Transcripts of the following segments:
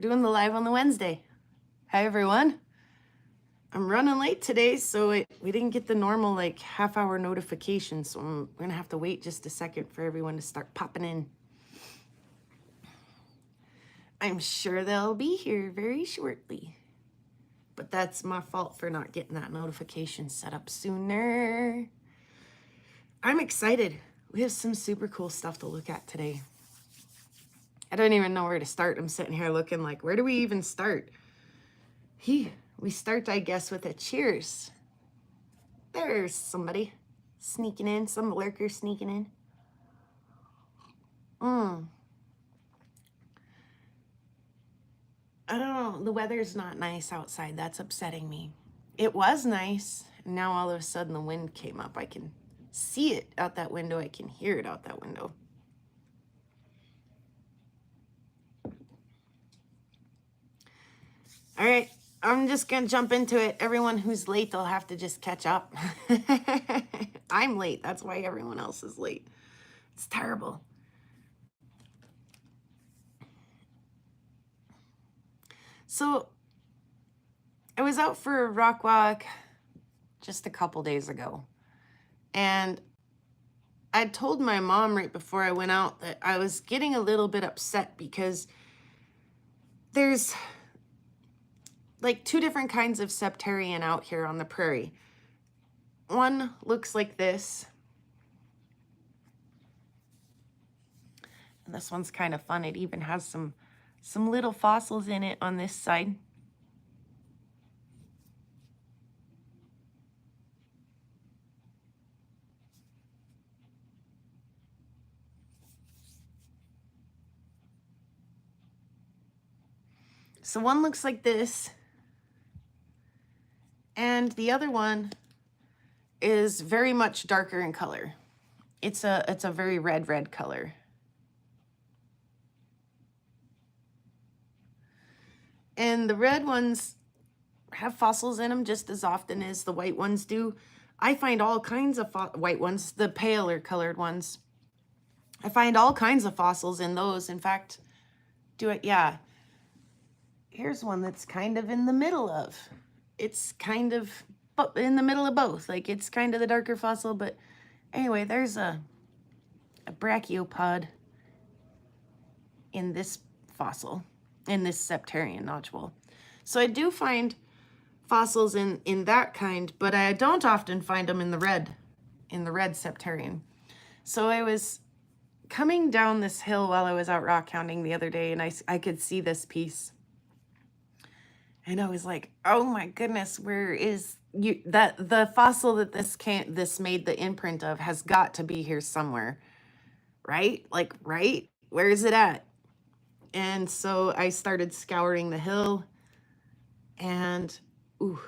Doing the live on the Wednesday. Hi, everyone. I'm running late today, so we didn't get the normal like half-hour notification, so I'm gonna have to wait just a second for everyone to start popping in. I'm sure they'll be here very shortly, but that's my fault for not getting that notification set up sooner. I'm excited. We have some super cool stuff to look at today. I don't even know where to start. I'm sitting here looking like, where do we even start? We start, I guess, with a cheers. There's somebody sneaking in, some lurker sneaking in. I don't know, the weather's not nice outside. That's upsetting me. It was nice, and now all of a sudden the wind came up. I can see it out that window. I can hear it out that window. All right, I'm just gonna jump into it. Everyone who's late, they'll have to just catch up. I'm late, that's why everyone else is late. It's terrible. So I was out for a rock walk just a couple days ago, and I told my mom right before I went out that I was getting a little bit upset because there's like two different kinds of septerian out here on the prairie. One looks like this, and this one's kind of fun. It even has some little fossils in it on this side. So one looks like this, and the other one is very much darker in color. It's a very red color. And the red ones have fossils in them just as often as the white ones do. I find all kinds of white ones, the paler colored ones. I find all kinds of fossils in those. In fact, yeah. Here's one that's kind of in the middle of. It's kind of in the middle of both. Like, it's kind of the darker fossil, but anyway, there's a brachiopod in this fossil, in this Septerian nodule. So I do find fossils in that kind, but I don't often find them in the red Septerian. So I was coming down this hill while I was out rock hounding the other day, and I could see this piece. And I was like, oh my goodness, where is the fossil that this made the imprint of has got to be here somewhere, right? Like, right? Where is it at? And so I started scouring the hill, and ooh,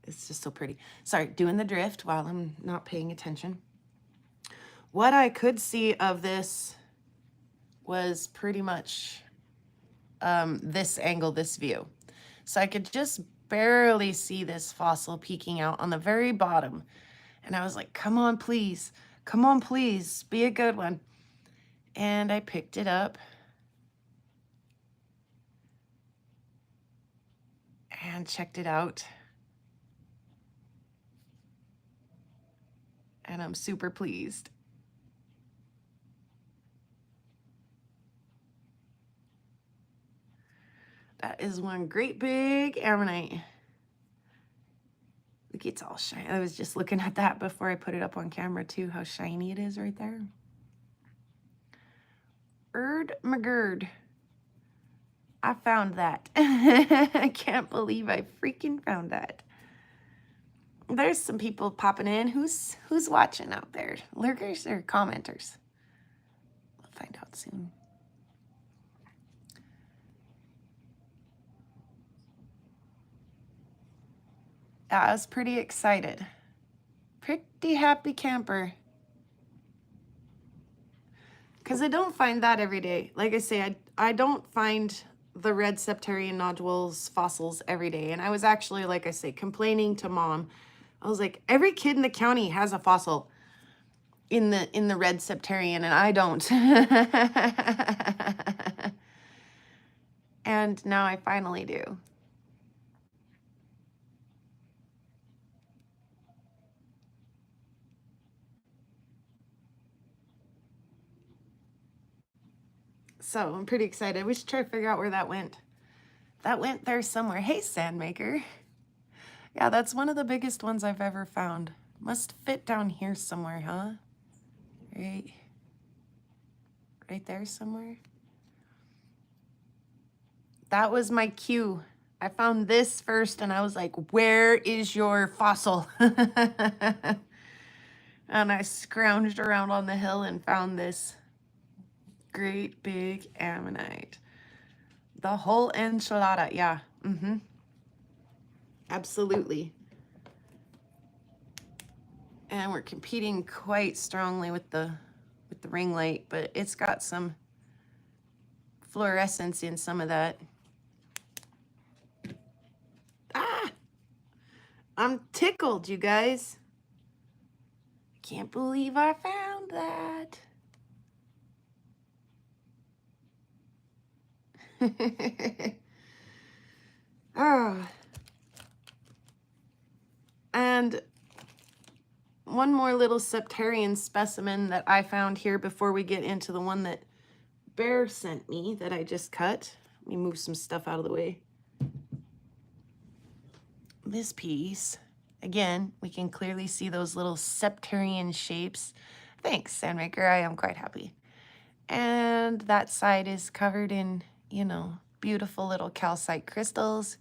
it's just so pretty. Sorry, doing the drift while I'm not paying attention. What I could see of this was pretty much this angle, this view. So I could just barely see this fossil peeking out on the very bottom. And I was like, come on, please, be a good one. And I picked it up. And checked it out. And I'm super pleased. That is one great big ammonite. Look, it's all shiny. I was just looking at that before I put it up on camera too, how shiny it is right there. Erd McGurd. I found that. I can't believe I freaking found that. There's some people popping in. Who's watching out there? Lurkers or commenters? We'll find out soon. I was pretty excited. Pretty happy camper. Because I don't find that every day. Like I say, I don't find the red Septerian nodules fossils every day. And I was actually, like I say, complaining to Mom. I was like, every kid in the county has a fossil in the red Septerian, and I don't. And now I finally do. So I'm pretty excited. We should try to figure out where that went. That went there somewhere. Hey, Sandmaker. Yeah, that's one of the biggest ones I've ever found. Must fit down here somewhere, huh? Right there somewhere. That was my cue. I found this first and I was like, where is your fossil? And I scrounged around on the hill and found this great big ammonite. The whole enchilada, yeah. Absolutely. And we're competing quite strongly with the ring light, but it's got some fluorescence in some of that. Ah! I'm tickled, you guys. Can't believe I found that. Oh. And one more little Septerian specimen that I found here before we get into the one that Bear sent me that I just cut. Let me move some stuff out of the way. This piece, again, we can clearly see those little Septerian shapes. Thanks, Sandmaker, I am quite happy. And that side is covered in, you know, beautiful little calcite crystals.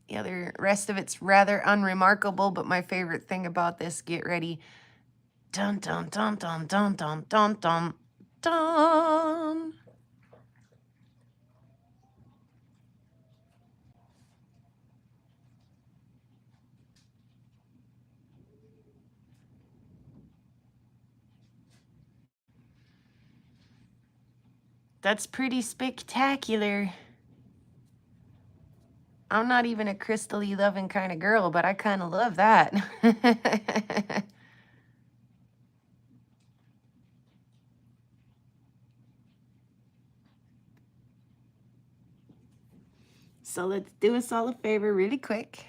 The other rest of it's rather unremarkable, but my favorite thing about this, get ready. Dun dun dun dun dun dun dun dun dun. That's pretty spectacular. I'm not even a crystally loving kind of girl, but I kind of love that. So let's do us all a favor really quick.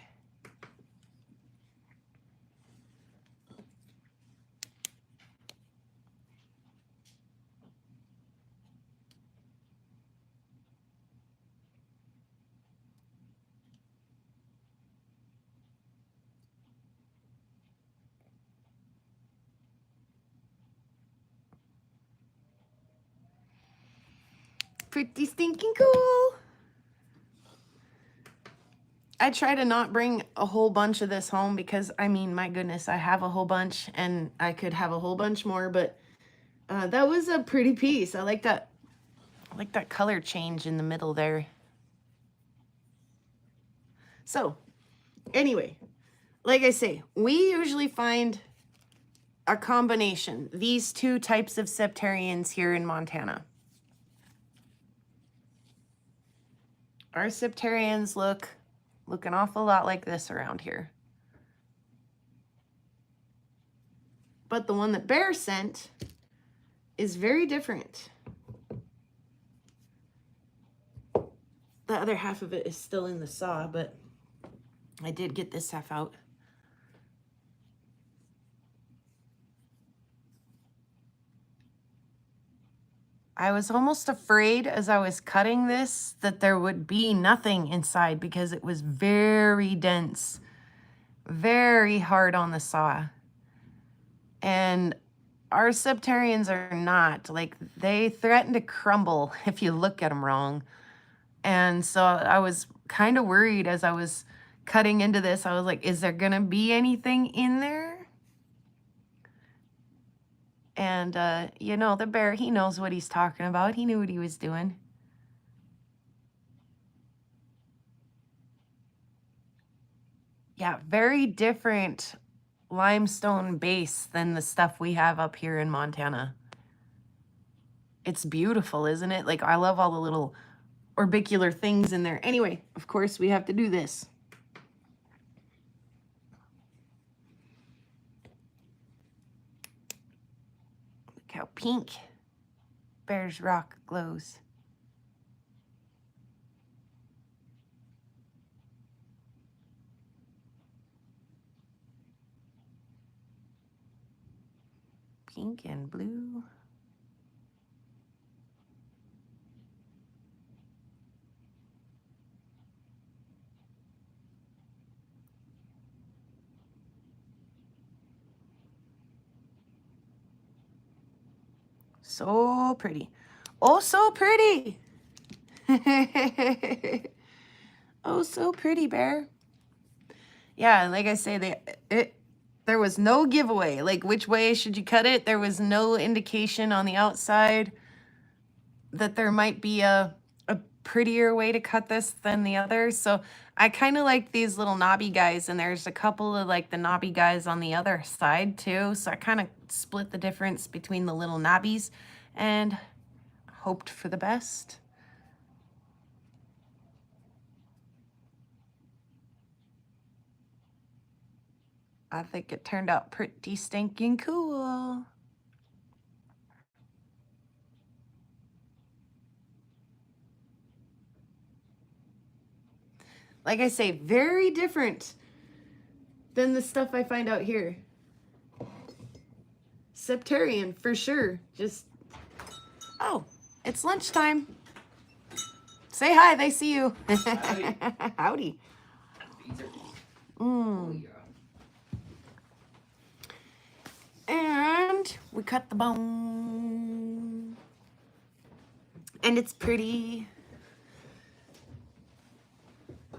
Pretty stinking cool. I try to not bring a whole bunch of this home because, I mean, my goodness, I have a whole bunch and I could have a whole bunch more, but that was a pretty piece. I like that color change in the middle there. So, anyway, like I say, we usually find a combination, these two types of Septerians here in Montana. Our Septerians look an awful lot like this around here. But the one that Bear sent is very different. The other half of it is still in the saw, but I did get this half out. I was almost afraid as I was cutting this that there would be nothing inside because it was very dense, very hard on the saw. And our Septerians are not. Like, they threaten to crumble if you look at them wrong. And so I was kind of worried as I was cutting into this. I was like, is there gonna be anything in there? And, you know, the Bear, he knows what he's talking about. He knew what he was doing. Yeah, very different limestone base than the stuff we have up here in Montana. It's beautiful, isn't it? Like, I love all the little orbicular things in there. Anyway, of course, we have to do this. Look how pink Bear's rock glows. Pink and blue. So pretty. Oh, so pretty. Oh, so pretty, Bear. Yeah, like I say, there was no giveaway. Like, which way should you cut it? There was no indication on the outside that there might be a prettier way to cut this than the other. So I kind of like these little knobby guys, and there's a couple of like the knobby guys on the other side too. So I kind of split the difference between the little knobbies and hoped for the best. I think it turned out pretty stinking cool. Like I say, very different than the stuff I find out here. Septerian, for sure. Just, oh, it's lunchtime. Say hi, they see you. Howdy. Howdy. And we cut the bone. And it's pretty.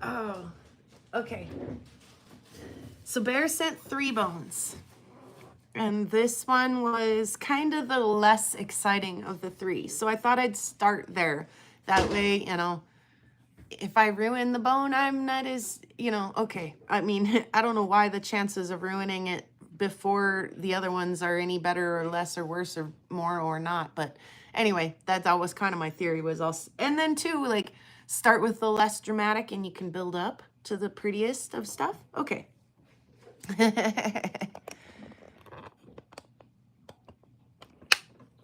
Oh, okay. So Bear sent 3 bones. And this one was kind of the less exciting of the 3. So I thought I'd start there. That way, you know, if I ruin the bone, I'm not as, you know, okay. I mean, I don't know why the chances of ruining it before the other ones are any better or less or worse or more or not. But anyway, that was kind of my theory was also, and then too, like, start with the less dramatic and you can build up to the prettiest of stuff. Okay.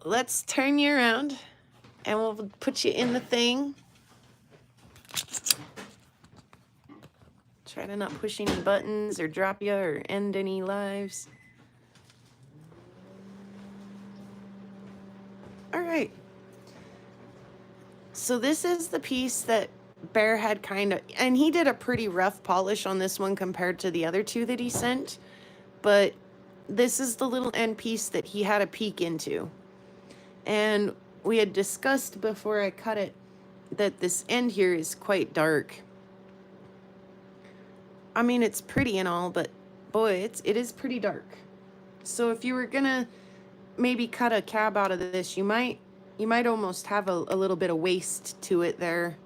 Let's turn you around and we'll put you in the thing. Try to not push any buttons or drop you or end any lives. All right. So this is the piece that Bear had kind of, and he did a pretty rough polish on this one compared to the other 2 that he sent. But this is the little end piece that he had a peek into. And we had discussed before I cut it that this end here is quite dark. I mean, it's pretty and all, but boy, it is pretty dark. So if you were gonna maybe cut a cab out of this, you might almost have a little bit of waste to it there.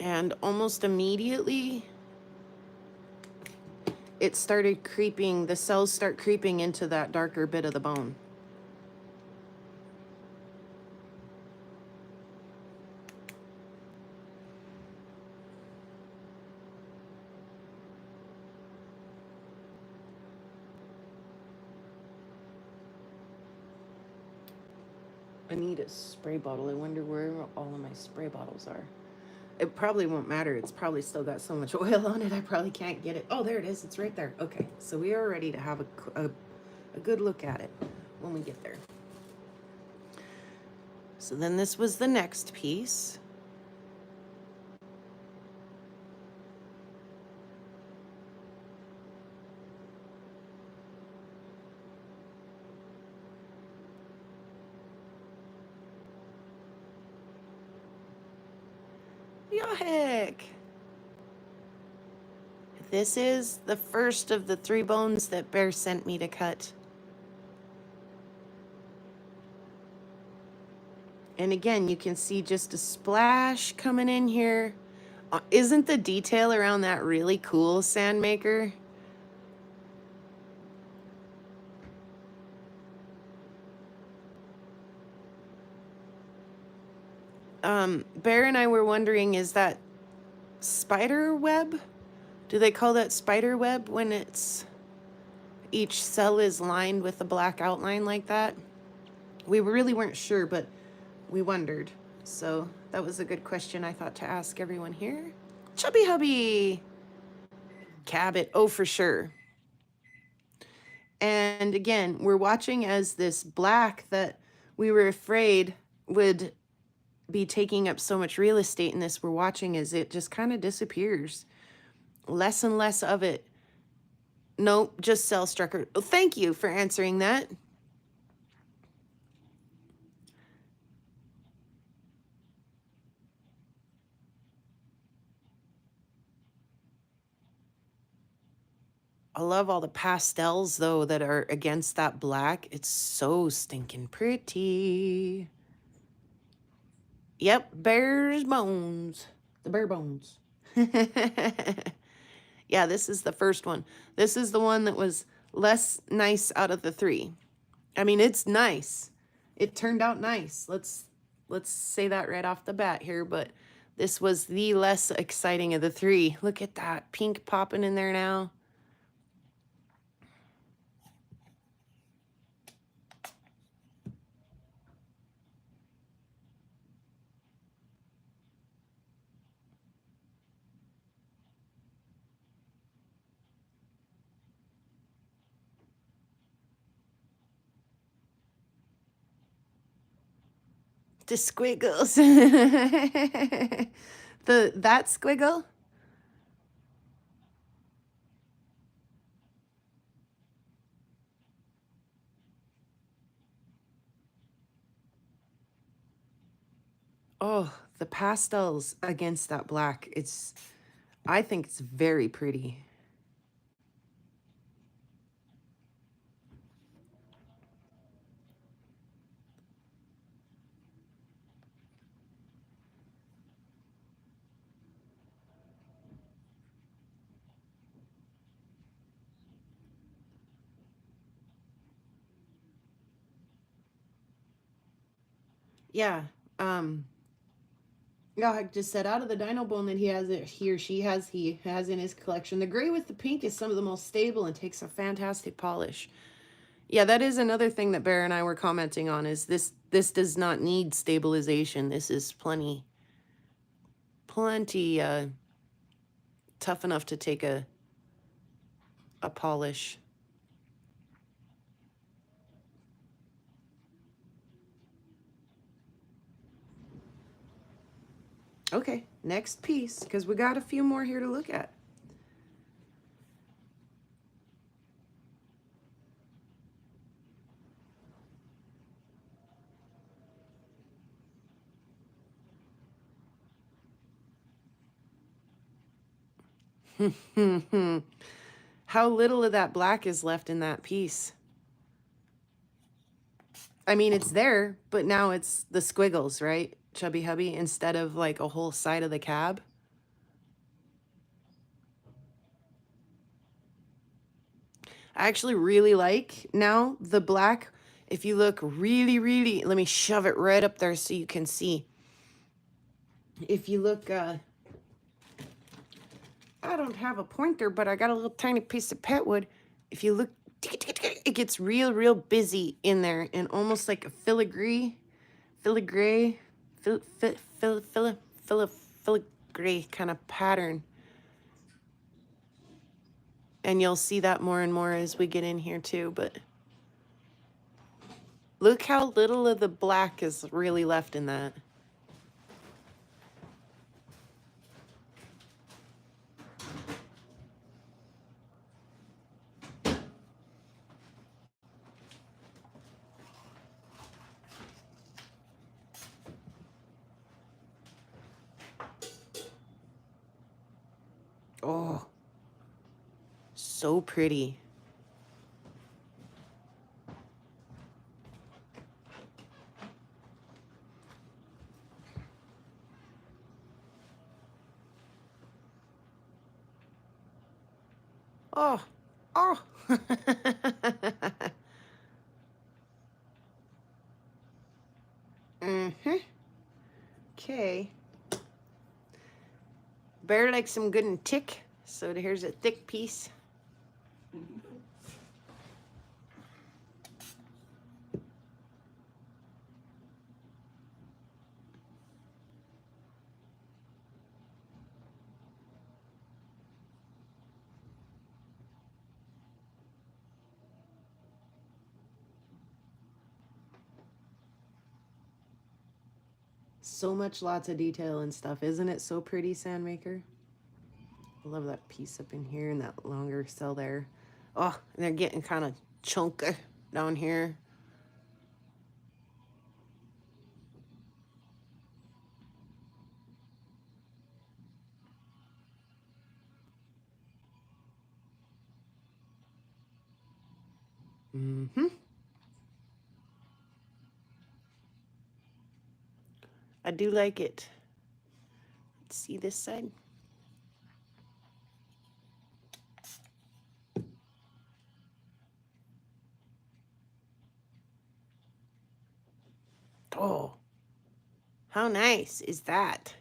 And almost immediately it started creeping, the cells start creeping into that darker bit of the bone. I need a spray bottle. I wonder where all of my spray bottles are. It probably won't matter. It's probably still got so much oil on it. I probably can't get it. Oh, there it is. It's right there. Okay, so we are ready to have a good look at it when we get there. So then this was the next piece. Yeah, heck. This is the first of the 3 bones that Bear sent me to cut. And again, you can see just a splash coming in here. Isn't the detail around that really cool, Sandmaker? Bear and I were wondering, is that spider web? Do they call that spider web when it's each cell is lined with a black outline like that? We really weren't sure, but we wondered. So that was a good question I thought to ask everyone here. Chubby Hubby! Cabot, oh for sure. And again, we're watching as this black that we were afraid would be taking up so much real estate in this, we're watching as it just kind of disappears. Less and less of it. Nope, just cell structure. Oh, thank you for answering that. I love all the pastels, though, that are against that black. It's so stinking pretty. Yep, bear's bones. The bare bones. Yeah, this is the first one. This is the one that was less nice out of the three. I mean, it's nice. It turned out nice. Let's say that right off the bat here, but this was the less exciting of the three. Look at that pink popping in there now. The squiggles. That squiggle. Oh, the pastels against that black. I think it's very pretty. Yeah. Yeah, I just said out of the Dino Bone that he has in his collection. The gray with the pink is some of the most stable and takes a fantastic polish. Yeah, that is another thing that Bear and I were commenting on is this does not need stabilization. This is plenty tough enough to take a polish. Okay, next piece, because we got a few more here to look at. How little of that black is left in that piece. I mean, it's there, but now it's the squiggles, right, Chubby Hubby, instead of like a whole side of the cab. I actually really like now the black. If you look really, let me shove it right up there so you can see. If you look, I don't have a pointer, but I got a little tiny piece of pet wood. If you look, it gets real busy in there and almost like a filigree kind of pattern. And you'll see that more and more as we get in here too, but look how little of the black is really left in that. Oh, so pretty. Oh, oh. Mm-hmm. Okay. Bear likes some good and thick, so here's a thick piece. So much, lots of detail and stuff. Isn't it so pretty, Sandmaker? I love that piece up in here and that longer cell there. Oh, and they're getting kind of chunky down here. Mm-hmm. I do like it. Let's see this side. Oh, how nice is that?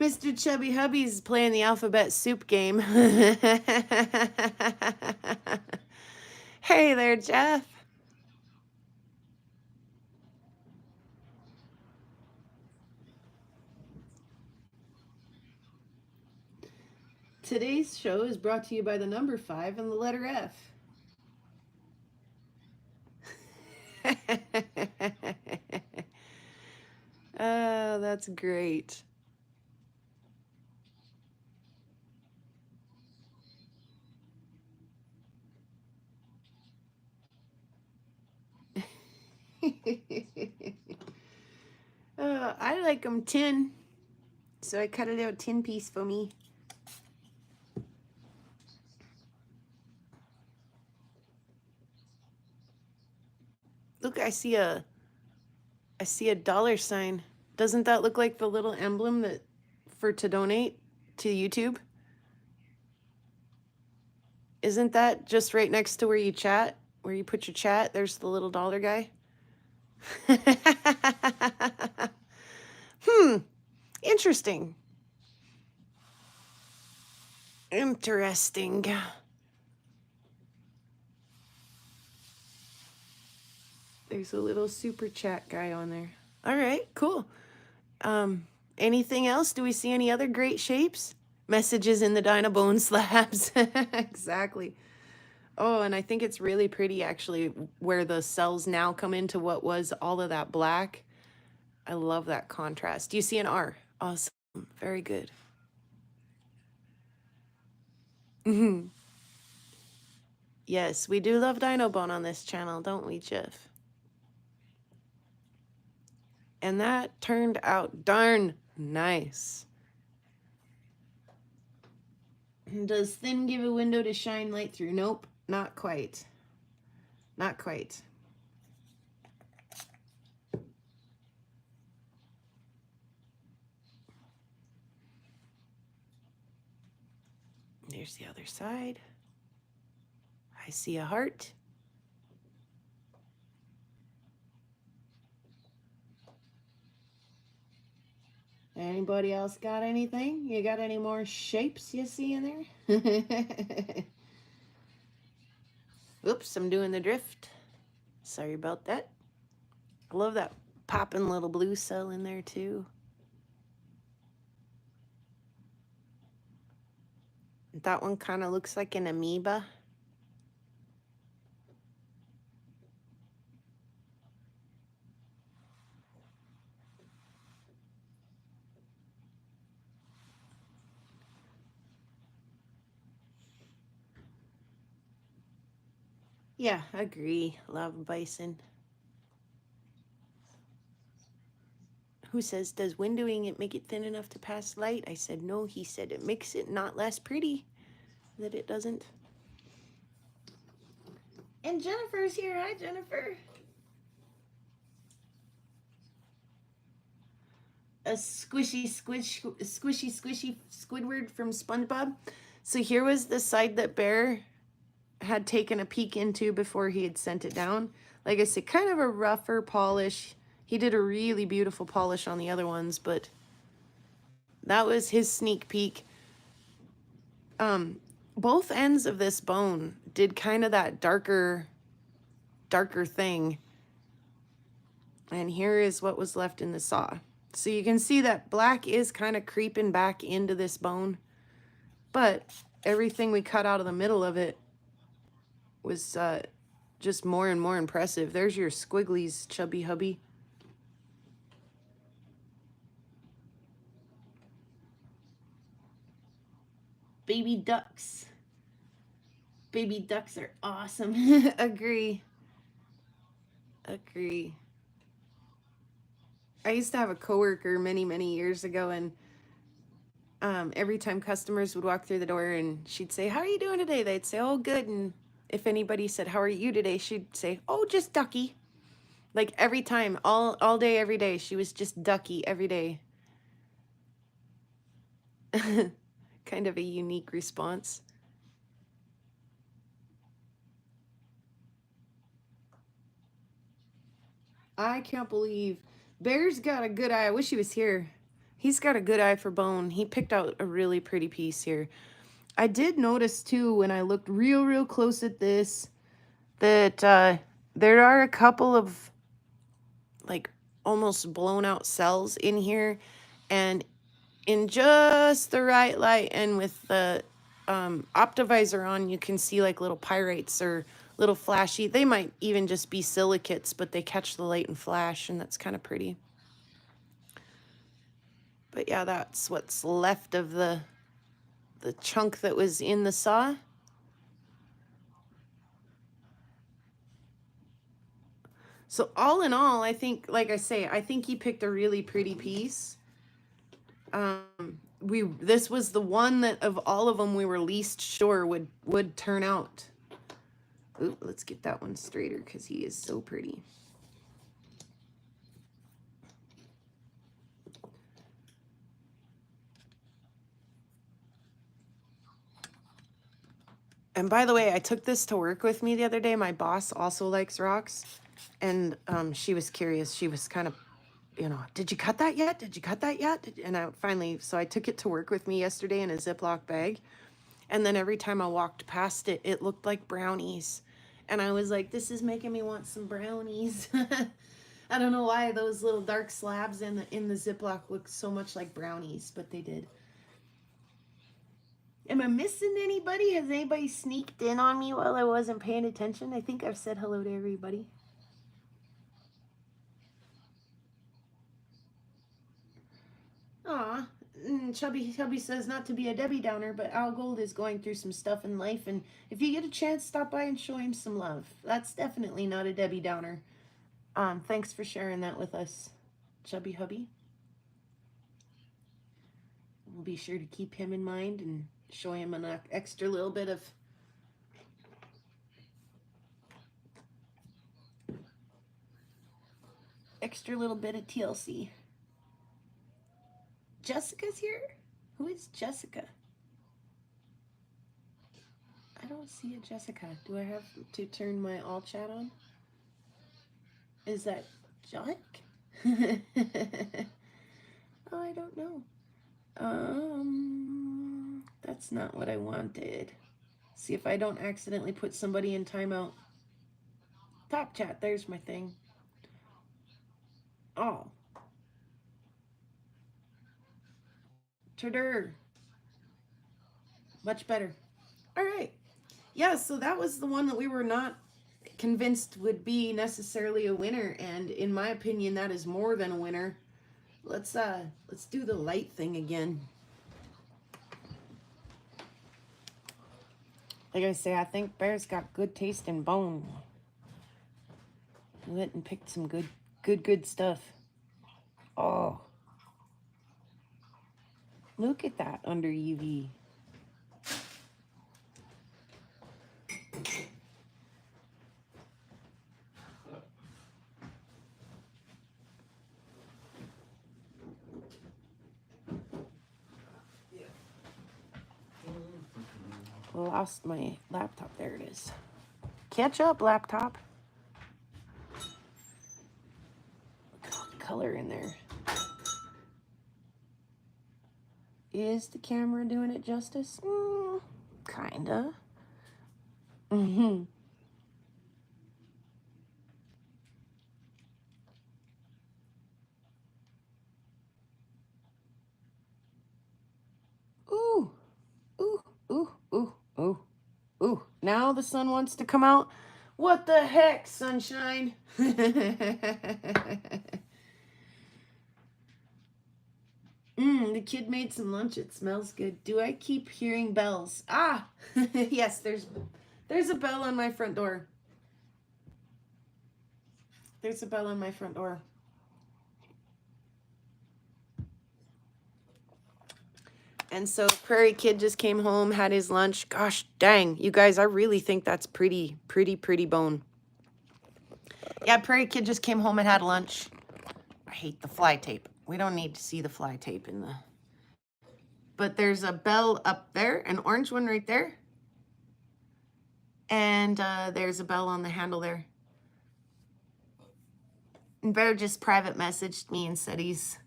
Mr. Chubby Hubby's playing the alphabet soup game. Hey there, Jeff. Today's show is brought to you by the number 5 and the letter F. Oh, that's great. I like them tin, so I cut a little tin piece for me. Look, I see a dollar sign. Doesn't that look like the little emblem that to donate to YouTube? Isn't that just right next to where you chat, where you put your chat? There's the little dollar guy. Interesting. Interesting. There's a little super chat guy on there. All right, cool. Anything else? Do we see any other great shapes? Messages in the Dino Bone slabs. Exactly. Oh, and I think it's really pretty actually where the cells now come into what was all of that black. I love that contrast. Do you see an R? Awesome. Very good. Yes, we do love Dino Bone on this channel, don't we, Jeff? And that turned out darn nice. Does thin give a window to shine light through? Nope, not quite. Not quite. There's the other side. I see a heart. Anybody else got anything? You got any more shapes you see in there? Oops, I'm doing the drift. Sorry about that. I love that popping little blue cell in there too. That one kind of looks like an amoeba. Yeah, agree. Lava bison. Who says, does windowing it make it thin enough to pass light? I said, no. He said, it makes it not less pretty. That it doesn't. And Jennifer's here. Hi, Jennifer. A squishy Squidward from SpongeBob. So here was the side that Bear had taken a peek into before he had sent it down. Like I said, kind of a rougher polish. He did a really beautiful polish on the other ones, but that was his sneak peek. both ends of this bone did kind of that darker thing. And here is what was left in the saw. So you can see that black is kind of creeping back into this bone, but everything we cut out of the middle of it was just more and more impressive. There's your squigglies, chubby hubby. Baby ducks. Baby ducks are awesome. Agree. Agree. I used to have a coworker many years ago, and every time customers would walk through the door and she'd say, "How are you doing today?" They'd say, "Oh, good." And if anybody said, "How are you today?" she'd say, "Oh, just ducky." Like every time, all day, every day, she was just ducky every day. Kind of a unique response. I can't believe Bear's got a good eye. I wish he was here. He's got a good eye for bone. He picked out a really pretty piece here. I did notice too when I looked real close at this that there are a couple of like almost blown out cells in here, and in just the right light and with the optivisor on, you can see like little pyrites or little flashy. They might even just be silicates, but they catch the light and flash, and that's kind of pretty. But yeah, that's what's left of the chunk that was in the saw. So all in all, I think, like I say, I think he picked a really pretty piece. This was the one that of all of them we were least sure would turn out. Ooh, let's get that one straighter because he is so pretty. And by the way, I took this to work with me the other day. My boss also likes rocks, and she was curious. She was kind of, you know, "Did you cut that yet? Did you cut that yet?" And I finally, so I took it to work with me yesterday in a Ziploc bag. And then every time I walked past it, it looked like brownies. And I was like, this is making me want some brownies. I don't know why those little dark slabs in the Ziploc look so much like brownies, but they did. Am I missing anybody? Has anybody sneaked in on me while I wasn't paying attention? I think I've said hello to everybody. Aw, Chubby says not to be a Debbie Downer, but Al Gold is going through some stuff in life, and if you get a chance, stop by and show him some love. That's definitely not a Debbie Downer. Thanks for sharing that with us, Chubby Hubby. We'll be sure to keep him in mind and show him an extra little bit of TLC. Jessica's here? Who is Jessica? I don't see a Jessica. Do I have to turn my all chat on? Is that Jack? Oh, I don't know. That's not what I wanted. See if I don't accidentally put somebody in timeout. Top chat, there's my thing. Oh. Turdur. Much better. All right. Yeah, so that was the one that we were not convinced would be necessarily a winner, and in my opinion, that is more than a winner. Let's do the light thing again. Like I say, I think Bear's got good taste in bone. We went and picked some good stuff. Oh. Look at that under UV. Lost my laptop. There it is. Catch up, laptop. Look at all the color in there. Is the camera doing it justice? Kinda. Mm-hmm. Ooh, ooh, ooh, ooh, ooh, ooh. Now the sun wants to come out. What the heck, sunshine? The kid made some lunch. It smells good. Do I keep hearing bells? Ah, yes, there's a bell on my front door. There's a bell on my front door. And so Prairie Kid just came home, had his lunch. Gosh dang, you guys, I really think that's pretty bone. Yeah, Prairie Kid just came home and had lunch. I hate the fly tape. We don't need to see the fly tape in the... But there's a bell up there, an orange one right there. And there's a bell on the handle there. And Bear just private messaged me and said he's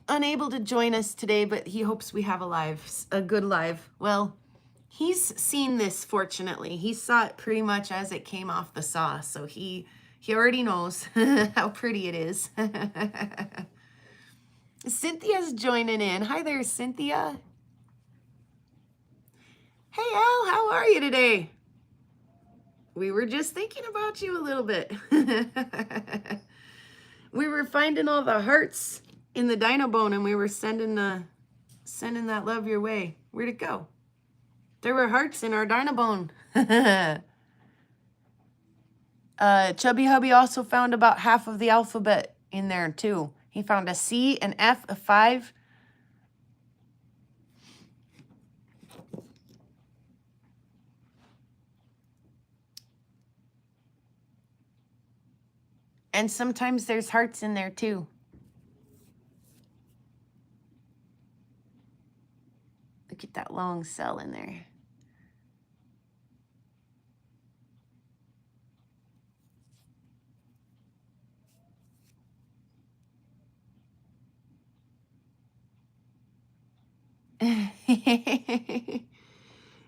unable to join us today, but he hopes we have a good live. Well, he's seen this, fortunately. He saw it pretty much as it came off the saw, so he already knows how pretty it is. Cynthia's joining in. Hi there, Cynthia. Hey, Al, how are you today? We were just thinking about you a little bit. We were finding all the hearts in the Dino Bone, and we were sending that love your way. Where'd it go? There were hearts in our Dino Bone. Chubby Hubby also found about half of the alphabet in there too. He found a C, an F, a 5. And sometimes there's hearts in there too. Look at that long cell in there.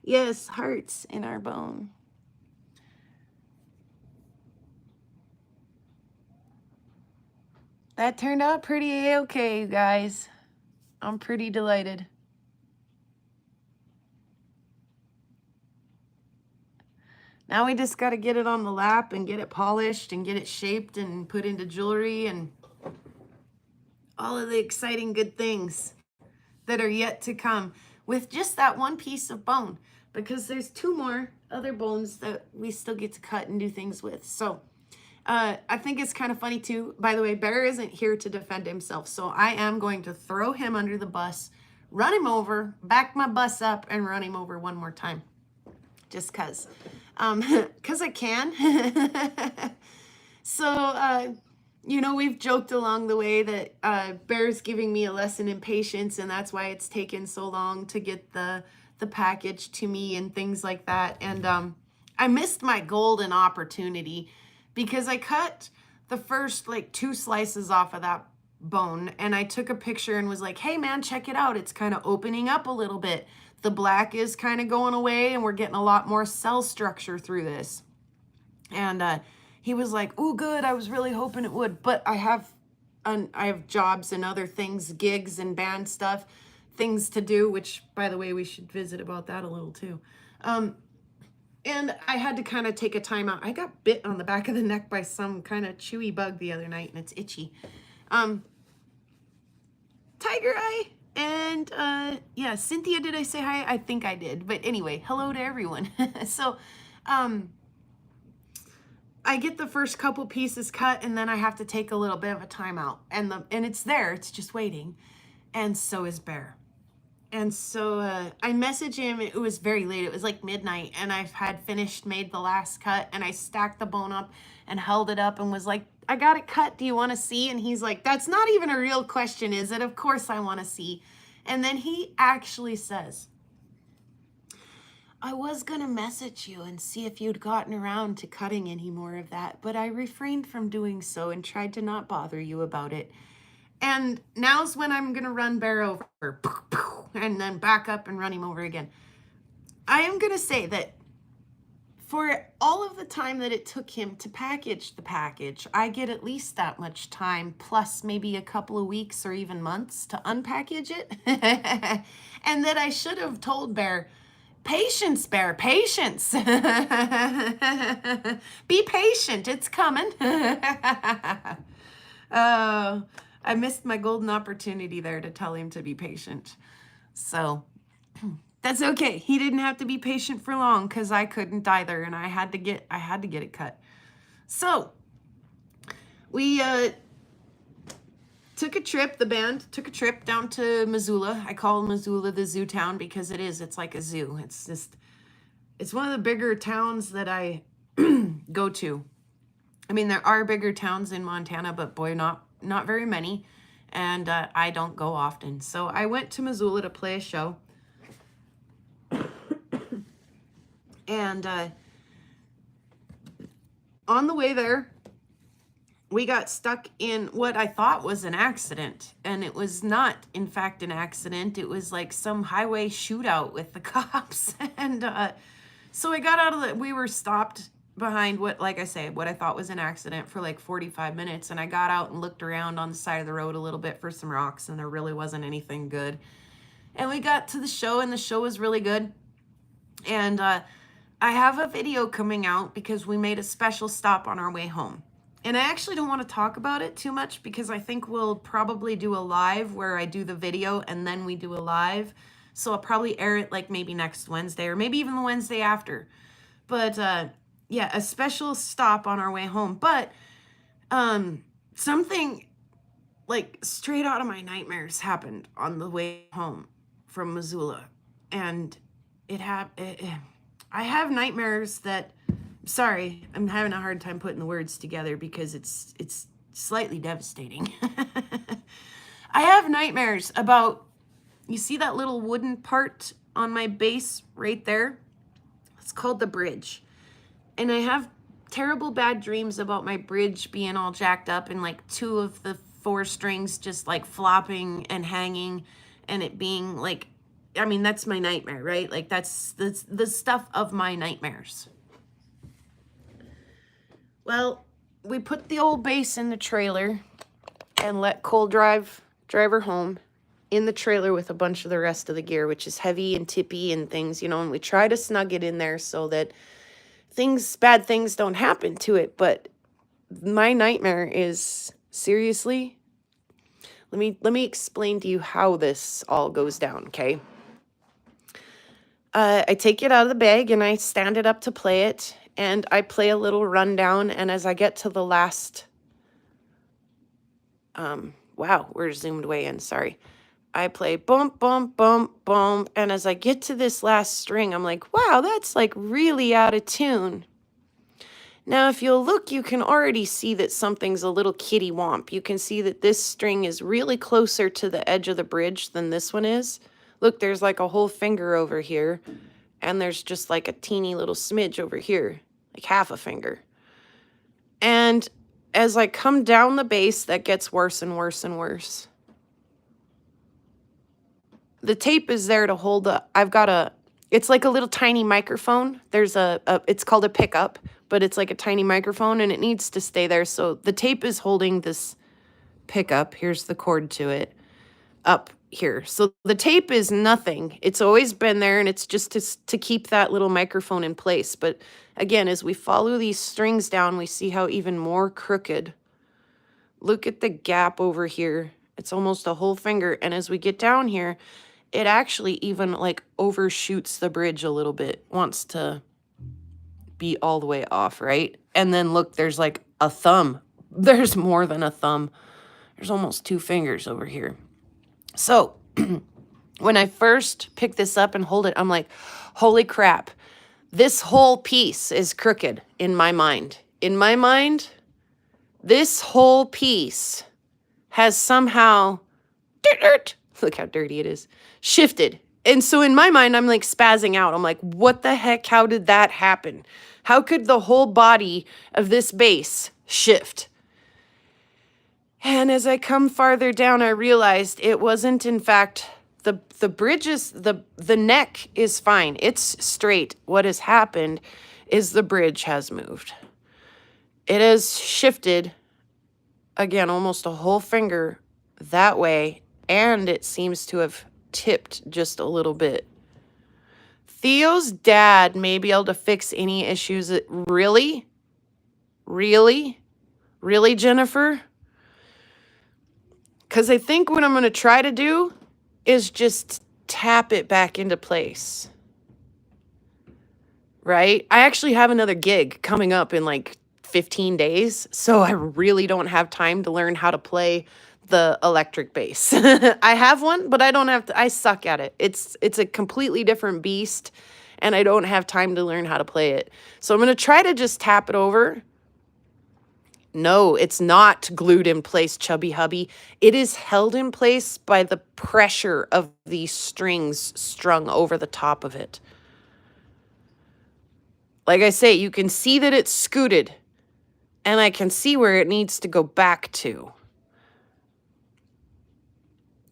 Yes, hearts in our bone. That turned out pretty A-okay, you guys. I'm pretty delighted. Now we just got to get it on the lap and get it polished and get it shaped and put into jewelry and all of the exciting good things that are yet to come with just that one piece of bone, because there's 2 more other bones that we still get to cut and do things with. So I think it's kind of funny too. By the way, Bear isn't here to defend himself, so I am going to throw him under the bus, run him over, back my bus up, and run him over one more time. Just because I can. So, you know, we've joked along the way that Bear's giving me a lesson in patience, and that's why it's taken so long to get the package to me and things like that. And I missed my golden opportunity because I cut the first like 2 slices off of that bone, and I took a picture and was like, hey man, check it out. It's kind of opening up a little bit. The black is kind of going away, and we're getting a lot more cell structure through this. And he was like, "Ooh, good. I was really hoping it would, but I have jobs and other things, gigs and band stuff, things to do." Which, by the way, we should visit about that a little too. And I had to kind of take a time out. I got bit on the back of the neck by some kind of chewy bug the other night, and it's itchy. Tiger eye. And yeah, Cynthia, did I say hi? I think I did. But anyway, hello to everyone. So I get the first couple pieces cut, and then I have to take a little bit of a time out. And it's there. It's just waiting. And so is Bear. And so I messaged him. It was very late. It was like midnight, and I had made the last cut, and I stacked the bone up and held it up and was like, I got it cut. Do you want to see? And he's like, that's not even a real question, is it? Of course I want to see. And then he actually says, I was going to message you and see if you'd gotten around to cutting any more of that, but I refrained from doing so and tried to not bother you about it. And now's when I'm going to run Bear over and then back up and run him over again. I am going to say that for all of the time that it took him to package the package, I get at least that much time, plus maybe a couple of weeks or even months to unpackage it. And that I should have told Bear, patience, Bear, patience. Be patient, it's coming. I missed my golden opportunity there to tell him to be patient. So that's okay. He didn't have to be patient for long because I couldn't either, and I had to get it cut. So we took a trip. The band took a trip down to Missoula. I call Missoula the zoo town because it is. It's like a zoo. It's one of the bigger towns that I go to. I mean, there are bigger towns in Montana, but boy, not very many, and I don't go often. So I went to Missoula to play a show. And on the way there, we got stuck in what I thought was an accident. And it was not, in fact, an accident. It was like some highway shootout with the cops. And so I got out of we were stopped behind what I thought was an accident for like 45 minutes. And I got out and looked around on the side of the road a little bit for some rocks, and there really wasn't anything good. And we got to the show, and the show was really good. And I have a video coming out because we made a special stop on our way home. And I actually don't want to talk about it too much because I think we'll probably do a live where I do the video and then we do a live. So I'll probably air it like maybe next Wednesday or maybe even the Wednesday after. But yeah, a special stop on our way home. But something like straight out of my nightmares happened on the way home from Missoula. And I have nightmares that, sorry, I'm having a hard time putting the words together because it's slightly devastating. I have nightmares about, you see that little wooden part on my base right there? It's called the bridge. And I have terrible bad dreams about my bridge being all jacked up and like 2 of the 4 strings just like flopping and hanging, and it being like, I mean, that's my nightmare, right? Like that's the stuff of my nightmares. Well, we put the old base in the trailer and let Cole drive her home in the trailer with a bunch of the rest of the gear, which is heavy and tippy and things, and we try to snug it in there so that bad things don't happen to it. But my nightmare is, seriously, let me explain to you how this all goes down, okay? I take it out of the bag and I stand it up to play it, and I play a little rundown, and as I get to the last, wow, we're zoomed way in, sorry. I play bump, bump, bump, bump, and as I get to this last string, I'm like, wow, that's like really out of tune. Now, if you'll look, you can already see that something's a little kitty womp. You can see that this string is really closer to the edge of the bridge than this one is. Look, there's like a whole finger over here, and there's just like a teeny little smidge over here, like half a finger. And as I come down the bass, that gets worse and worse and worse. The tape is there to hold it's like a little tiny microphone. There's it's called a pickup, but it's like a tiny microphone, and it needs to stay there. So the tape is holding this pickup. Here's the cord to it up here. So the tape is nothing. It's always been there, and it's just to keep that little microphone in place. But again, as we follow these strings down, we see how even more crooked. Look at the gap over here. It's almost a whole finger. And as we get down here, it actually even like overshoots the bridge a little bit, wants to be all the way off, right? And then look, there's like a thumb. There's more than a thumb. There's almost 2 fingers over here. So when I first pick this up and hold it, I'm like, holy crap, this whole piece is crooked in my mind. In my mind, this whole piece has somehow, look how dirty it is, shifted. And so in my mind, I'm like spazzing out. I'm like, what the heck? How did that happen? How could the whole body of this bass shift? And as I come farther down, I realized it wasn't, in fact, the bridge is, the neck is fine. It's straight. What has happened is the bridge has moved. It has shifted, again, almost a whole finger that way, and it seems to have tipped just a little bit. Theo's dad may be able to fix any issues. Really? Really? Really, Jennifer? Because I think what I'm going to try to do is just tap it back into place. Right? I actually have another gig coming up in like 15 days, so I really don't have time to learn how to play the electric bass. I have one, but I don't have to, I suck at it. It's a completely different beast, and I don't have time to learn how to play it. So I'm going to try to just tap it over. No, it's not glued in place, chubby hubby. It is held in place by the pressure of these strings strung over the top of it. Like I say, you can see that it's scooted, and I can see where it needs to go back to.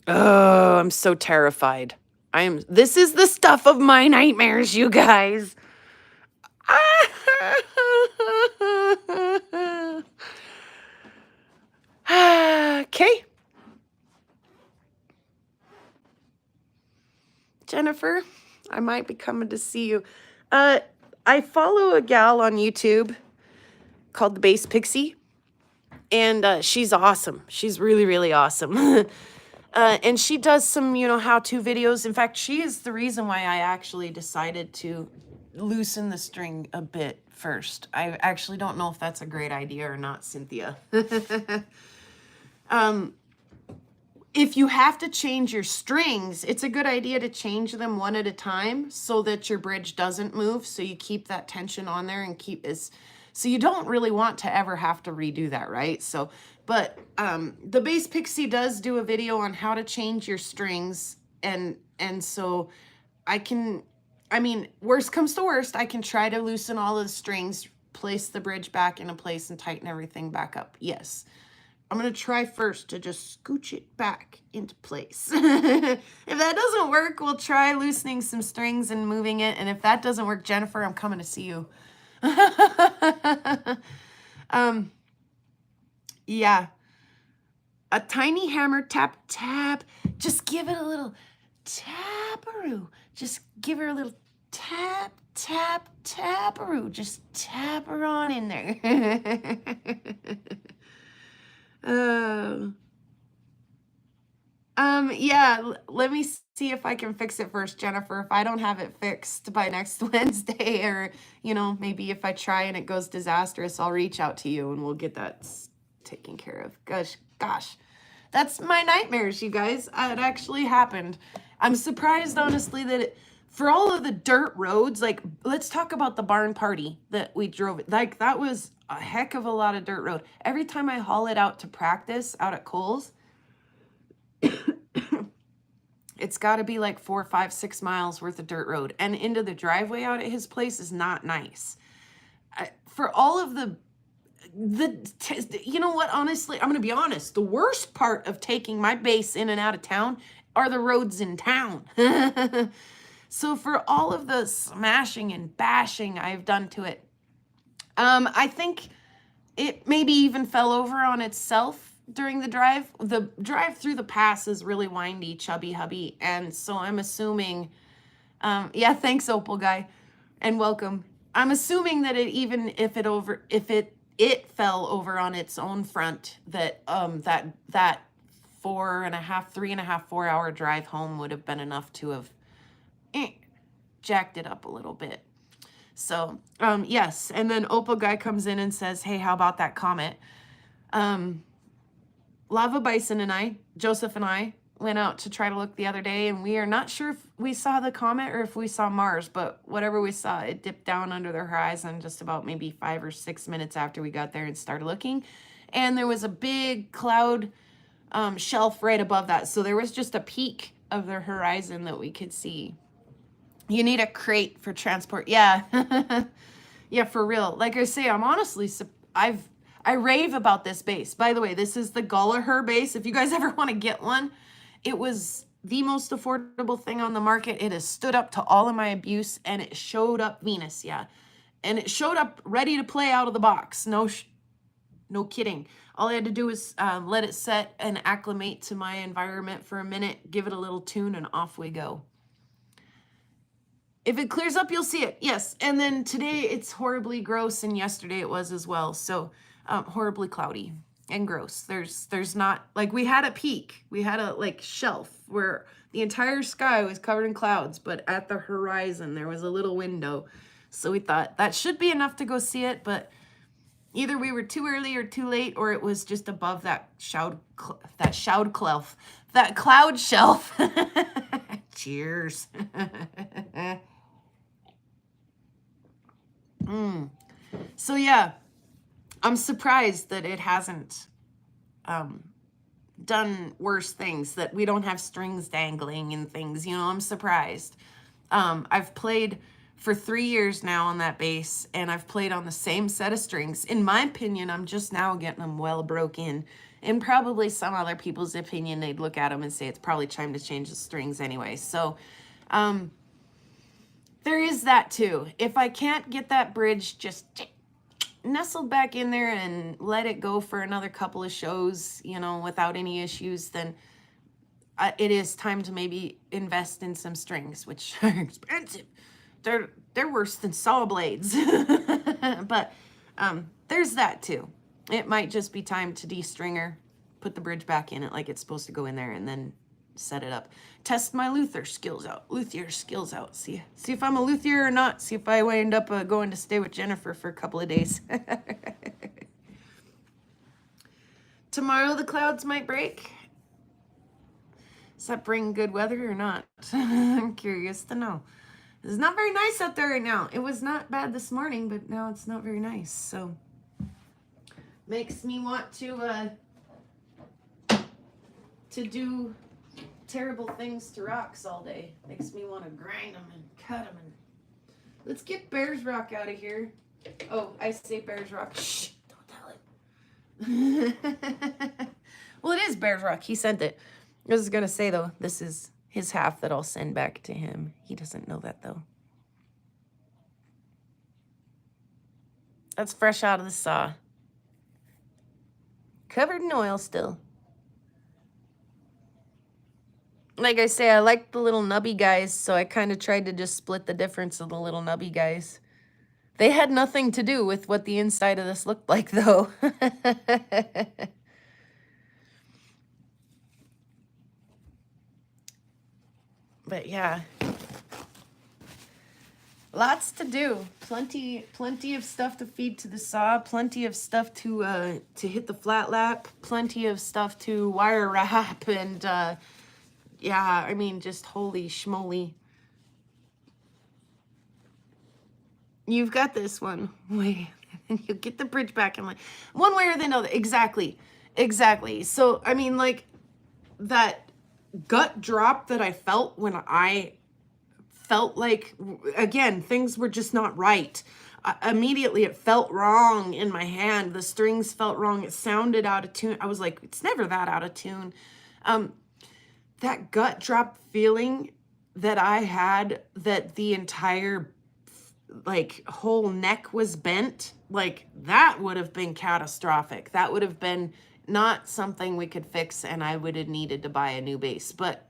Oh, I'm so terrified. This is the stuff of my nightmares, you guys. Okay. Jennifer, I might be coming to see you. I follow a gal on YouTube called the Bass Pixie, and she's awesome. She's really, really awesome. And she does some, how-to videos. In fact, she is the reason why I actually decided to loosen the string a bit first. I actually don't know if that's a great idea or not, Cynthia. If you have to change your strings, it's a good idea to change them one at a time so that your bridge doesn't move, so you keep that tension on there and so you don't really want to ever have to redo that, right? So, but the Bass Pixie does do a video on how to change your strings, and so worst comes to worst, I can try to loosen all of the strings, place the bridge back into place, and tighten everything back up. Yes. I'm going to try first to just scooch it back into place. If that doesn't work, we'll try loosening some strings and moving it. And if that doesn't work, Jennifer, I'm coming to see you. Yeah. A tiny hammer, tap, tap. Just give it a little tap-a-roo. Just give her a little tap, tap, tap-a-roo. Just tap her on in there. Yeah, let me see if I can fix it first, Jennifer. If I don't have it fixed by next Wednesday, or, maybe if I try and it goes disastrous, I'll reach out to you and we'll get that taken care of. Gosh, that's my nightmares, you guys. It actually happened. I'm surprised, honestly, that for all of the dirt roads, like, let's talk about the barn party that we drove. Like, that was a heck of a lot of dirt road. Every time I haul it out to practice out at Cole's, it's got to be like 4, 5, 6 miles worth of dirt road. And into the driveway out at his place is not nice. For all of you know what, honestly, I'm going to be honest. The worst part of taking my bass in and out of town are the roads in town. So for all of the smashing and bashing I've done to it, I think it maybe even fell over on itself during the drive. The drive through the pass is really windy, chubby hubby, and so I'm assuming, yeah, thanks, Opal guy, and welcome. I'm assuming that it fell over on its own front, that that 3.5, 4 hour drive home would have been enough to have jacked it up a little bit. So, yes. And then Opal guy comes in and says, hey, how about that comet? Lava Bison and Joseph and I went out to try to look the other day, and we are not sure if we saw the comet or if we saw Mars, but whatever we saw, it dipped down under the horizon just about maybe 5 or 6 minutes after we got there and started looking. And there was a big cloud shelf right above that. So there was just a peak of the horizon that we could see. You need a crate for transport. Yeah. Yeah, for real. Like I say, I'm honestly, I rave about this bass. By the way, this is the Gallagher bass. If you guys ever want to get one, it was the most affordable thing on the market. It has stood up to all of my abuse, and it showed up Venus, yeah. And it showed up ready to play out of the box. No kidding. All I had to do was let it set and acclimate to my environment for a minute, give it a little tune, and off we go. If it clears up, you'll see it. Yes. And then today it's horribly gross, and yesterday it was as well. So horribly cloudy and gross. There's not, like, we had a peak. We had a like shelf where the entire sky was covered in clouds, but at the horizon there was a little window. So we thought that should be enough to go see it, but either we were too early or too late, or it was just above that cloud shelf. Cheers. So yeah, I'm surprised that it hasn't done worse things, that we don't have strings dangling and things, you know. I'm surprised. I've played for 3 years now on that bass, and I've played on the same set of strings. In my opinion, I'm just now getting them well broke in. In probably some other people's opinion, they'd look at them and say it's probably time to change the strings anyway. So there is that too. If I can't get that bridge just nestled back in there and let it go for another couple of shows, you know, without any issues, then it is time to maybe invest in some strings, which are expensive. They're worse than saw blades. But there's that too. It might just be time to de-string her, put the bridge back in it like it's supposed to go in there, and then set it up. Test my luthier skills out. See if I'm a luthier or not. See if I end up going to stay with Jennifer for a couple of days. Tomorrow the clouds might break. Does that bring good weather or not? I'm curious to know. It's not very nice out there right now. It was not bad this morning, but now it's not very nice. So makes me want to do terrible things to rocks all day. Makes me want to grind them and cut them. And let's get Bears Rock out of here. Oh, I say Bears Rock. Shh, don't tell him. Well, it is Bears Rock. He sent it. I was gonna say though, this is his half that I'll send back to him. He doesn't know that though. That's fresh out of the saw. Covered in oil still. Like I say, I like the little nubby guys, so I kind of tried to just split the difference of the little nubby guys. They had nothing to do with what the inside of this looked like, though. But yeah, lots to do. Plenty of stuff to feed to the saw. Plenty of stuff to hit the flat lap. Plenty of stuff to wire wrap, and yeah, I mean, just holy schmoly. You've got this one. Wait, you'll get the bridge back in line. One way or the other. Exactly. So, I mean, like, that gut drop that I felt when I felt like, again, things were just not right. Immediately, it felt wrong in my hand. The strings felt wrong. It sounded out of tune. I was like, it's never that out of tune. That gut drop feeling that I had, that the entire like whole neck was bent, like that would have been catastrophic. That would have been not something we could fix, and I would have needed to buy a new bass. But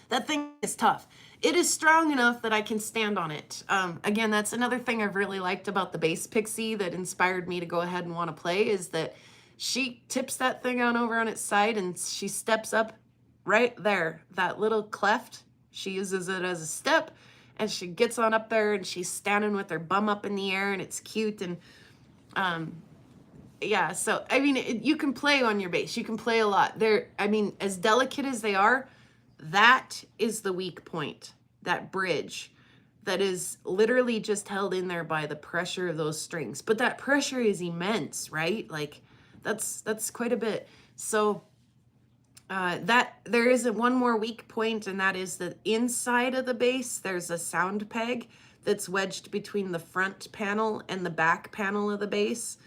that thing is tough. It is strong enough that I can stand on it. Again, that's another thing I've really liked about the Bass Pixie that inspired me to go ahead and want to play, is that she tips that thing on over on its side and she steps up right there. That little cleft, she uses it as a step, and she gets on up there and she's standing with her bum up in the air, and it's cute. And yeah, so I mean, you can play on your bass. You can play a lot. I mean, as delicate as they are, that is the weak point. That bridge that is literally just held in there by the pressure of those strings. But that pressure is immense, right? Like that's quite a bit. So that there is one more weak point, and that is that inside of the bass, there's a sound peg that's wedged between the front panel and the back panel of the bass.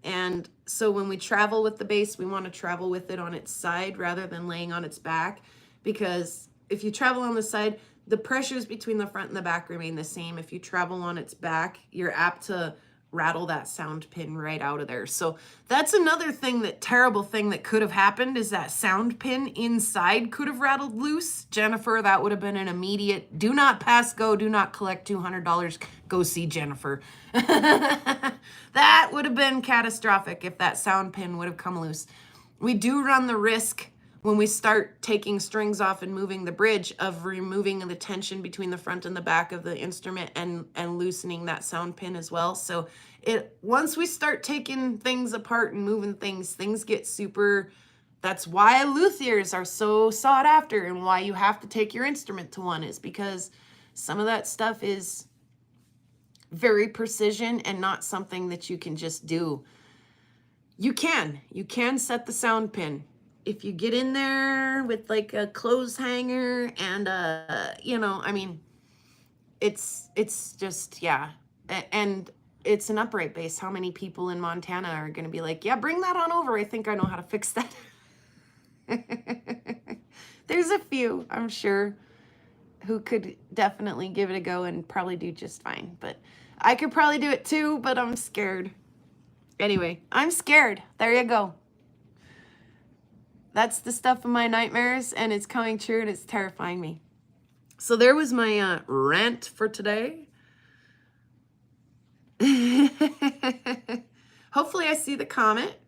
And so when we travel with the bass, we want to travel with it on its side rather than laying on its back. because if you travel on the side, the pressures between the front and the back remain the same. If you travel on its back, you're apt to rattle that sound pin right out of there. So that's another thing, that terrible thing that could have happened, is that sound pin inside could have rattled loose. Jennifer, that would have been an immediate do not pass go, do not collect $200, go see Jennifer. That would have been catastrophic if that sound pin would have come loose. We do run the risk when we start taking strings off and moving the bridge of removing the tension between the front and the back of the instrument and loosening that sound pin as well. So once we start taking things apart and moving things get super. That's why luthiers are so sought after, and why you have to take your instrument to one, is because some of that stuff is very precision and not something that you can just do. You can set the sound pin. If you get in there with like a clothes hanger and I mean, it's just, yeah. And it's an upright bass. How many people in Montana are going to be like, yeah, bring that on over, I think I know how to fix that. There's a few, I'm sure, who could definitely give it a go and probably do just fine. But I could probably do it too, but I'm scared. Anyway, I'm scared. There you go. That's the stuff of my nightmares, and it's coming true, and it's terrifying me. So there was my rant for today. Hopefully I see the comet.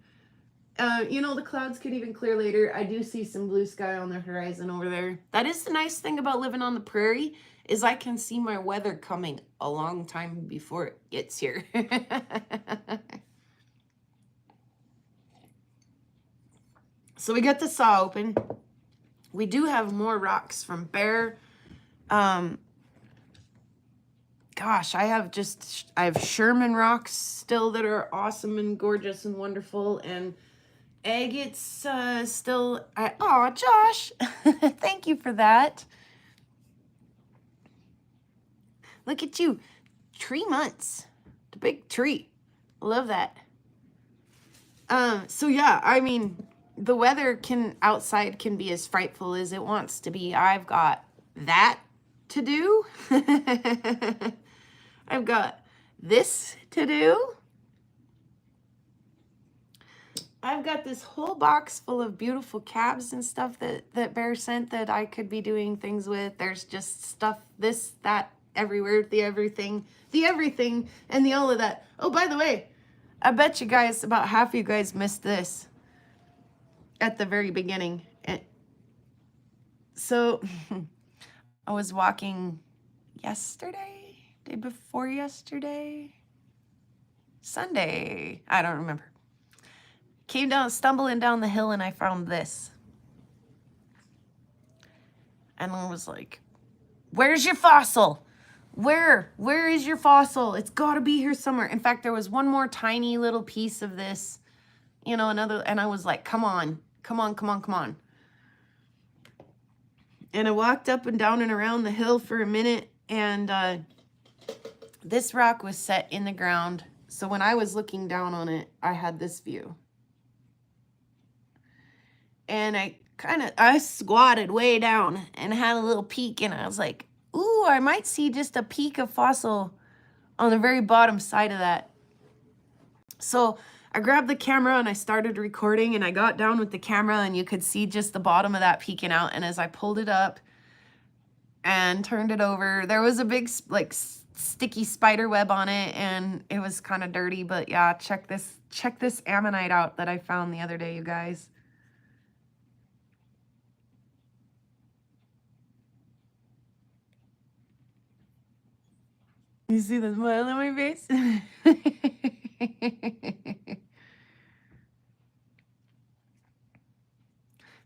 The clouds could even clear later. I do see some blue sky on the horizon over there. That is the nice thing about living on the prairie, is I can see my weather coming a long time before it gets here. So we got the saw open. We do have more rocks from Bear. Gosh, I have Sherman rocks still that are awesome and gorgeous and wonderful. And agates still. Oh, Josh, thank you for that. Look at you, 3 months, the big tree. Love that. So yeah, I mean, the weather outside can be as frightful as it wants to be. I've got that to do. I've got this to do. I've got this whole box full of beautiful cabs and stuff that Bear sent that I could be doing things with. There's just stuff, this, that, everywhere, the everything, and the all of that. Oh, by the way, I bet you guys, about half of you guys missed this at the very beginning. So I was walking yesterday, day before yesterday, Sunday, I don't remember. Came down, stumbling down the hill, and I found this. And I was like, where's your fossil? Where is your fossil? It's got to be here somewhere. In fact, there was one more tiny little piece of this, another, and I was like, come on. And I walked up and down and around the hill for a minute, and this rock was set in the ground. So when I was looking down on it, I had this view. And I squatted way down and had a little peek, and I was like, ooh, I might see just a peak of fossil on the very bottom side of that. So I grabbed the camera and I started recording, and I got down with the camera, and you could see just the bottom of that peeking out. And as I pulled it up and turned it over, there was a big sticky spider web on it, and it was kind of dirty. But yeah, check this ammonite out that I found the other day, you guys. You see the smile on my face?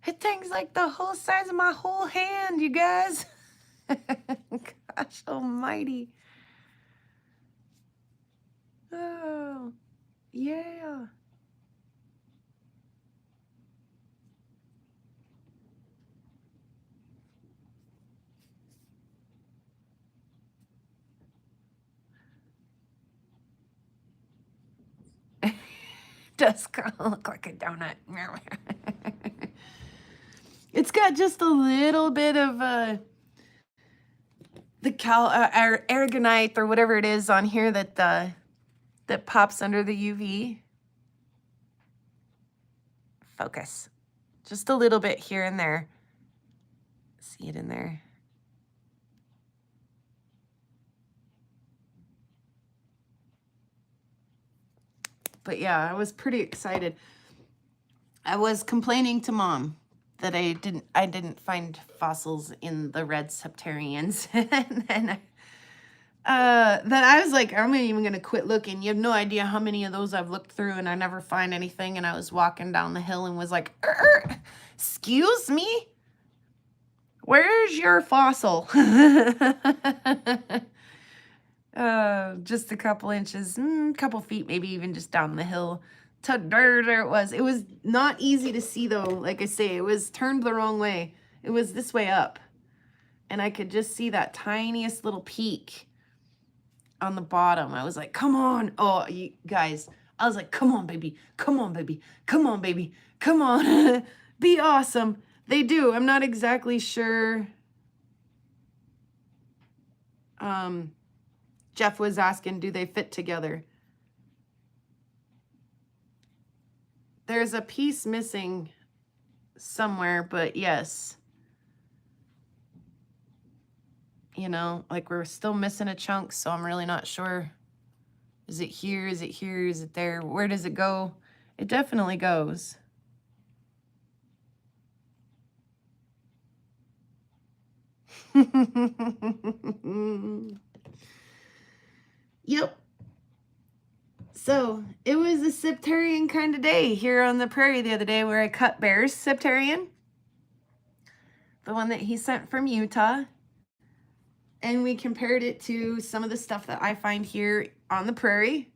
It thing's like the whole size of my whole hand, you guys. Gosh almighty. Oh, yeah. Does kind of look like a donut. It's got just a little bit of the aragonite or whatever it is on here that that pops under the UV. Focus. Just a little bit here and there. See it in there. But yeah, I was pretty excited. I was complaining to Mom that I didn't find fossils in the red septarians. And then that I was like, I'm even gonna quit looking. You have no idea how many of those I've looked through and I never find anything. And I was walking down the hill and was like, excuse me? Where's your fossil? Just a couple inches, couple feet, maybe even just down the hill. There it was. It was not easy to see though. Like I say, it was turned the wrong way. It was this way up. And I could just see that tiniest little peak on the bottom. I was like, come on. Oh, you guys. I was like, come on, baby. Come on, baby. Come on, baby. Come on. Be awesome. They do. I'm not exactly sure. Jeff was asking, do they fit together? There's a piece missing somewhere, but yes. You know, like we're still missing a chunk, so I'm really not sure. Is it here? Is it here? Is it there? Where does it go? It definitely goes. Yep. So it was a Septerian kind of day here on the prairie the other day where I cut Bear's Septerian, the one that he sent from Utah. And we compared it to some of the stuff that I find here on the prairie.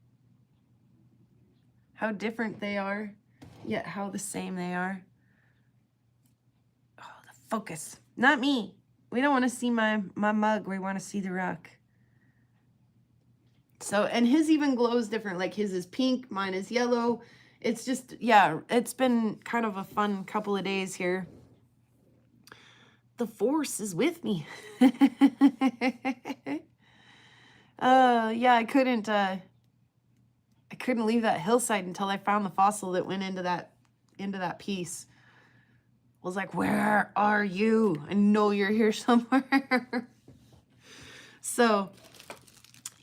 How different they are, yet how the same they are. Oh, the focus. Not me. We don't want to see my mug. We want to see the rock. So, and his even glows different. Like his is pink, mine is yellow. It's just, yeah, it's been kind of a fun couple of days here. The force is with me. Yeah, I couldn't leave that hillside until I found the fossil that went into that piece. I was like, where are you? I know you're here somewhere. So,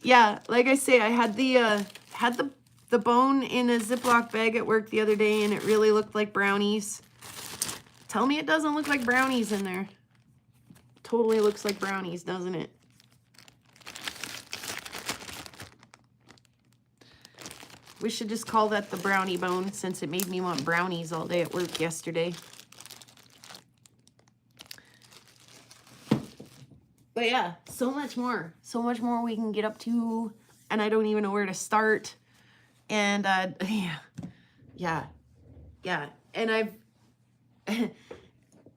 yeah, like I say, I had the bone in a Ziploc bag at work the other day, and it really looked like brownies. Tell me it doesn't look like brownies in there. Totally looks like brownies, doesn't it? We should just call that the brownie bone, since it made me want brownies all day at work yesterday. But yeah, so much more we can get up to, and I don't even know where to start. And yeah. And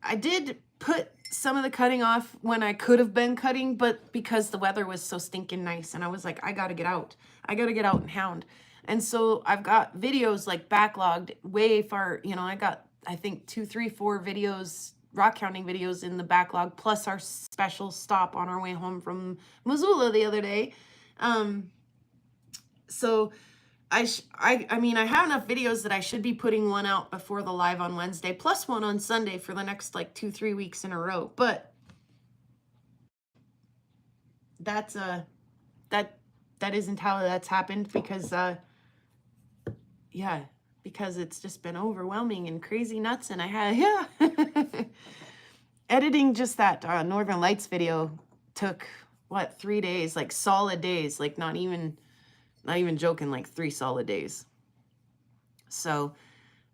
I did put some of the cutting off when I could have been cutting, but because the weather was so stinking nice, and I was like, I gotta get out and hound. And so I've got videos like backlogged way far, you know, I got, I think 2, 3, 4 videos, rock hounding videos in the backlog, plus our special stop on our way home from Missoula the other day. So I mean, I have enough videos that I should be putting one out before the live on Wednesday, plus one on Sunday for the next like 2, 3 weeks in a row. But that's that isn't how that's happened, because yeah, because it's just been overwhelming and crazy nuts. And I had, editing just that Northern Lights video took, what, 3 days, like solid days, like not even joking, like 3 solid days. So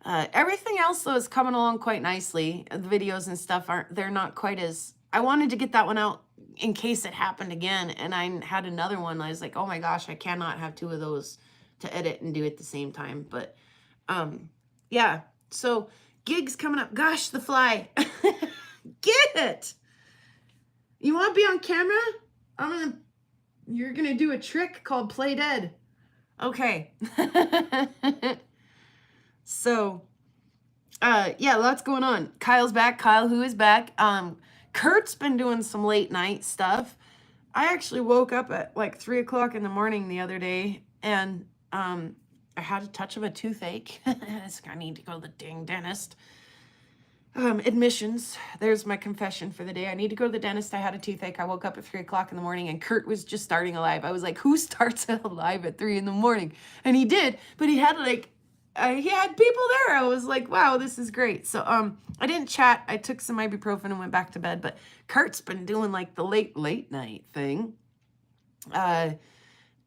everything else though is coming along quite nicely. The videos and stuff they're not quite as, I wanted to get that one out in case it happened again, and I had another one. I was like, oh my gosh, I cannot have 2 of those to edit and do at the same time. But yeah, so gigs coming up. Gosh, the fly. Get it. You want to be on camera? You're gonna do a trick called play dead. Okay. So Yeah, lots going on. Kyle's back. Kyle, who is back. Kurt's been doing some late night stuff. I actually woke up at like 3 o'clock in the morning the other day, and I had a touch of a toothache. I need to go to the dang dentist. Admissions. There's my confession for the day. I need to go to the dentist. I had a toothache. I woke up at 3 o'clock in the morning, and Kurt was just starting a live. I was like, who starts a live at 3 in the morning? And he did, but he had like, he had people there. I was like, wow, this is great. So I didn't chat. I took some ibuprofen and went back to bed. But Kurt's been doing like the late night thing.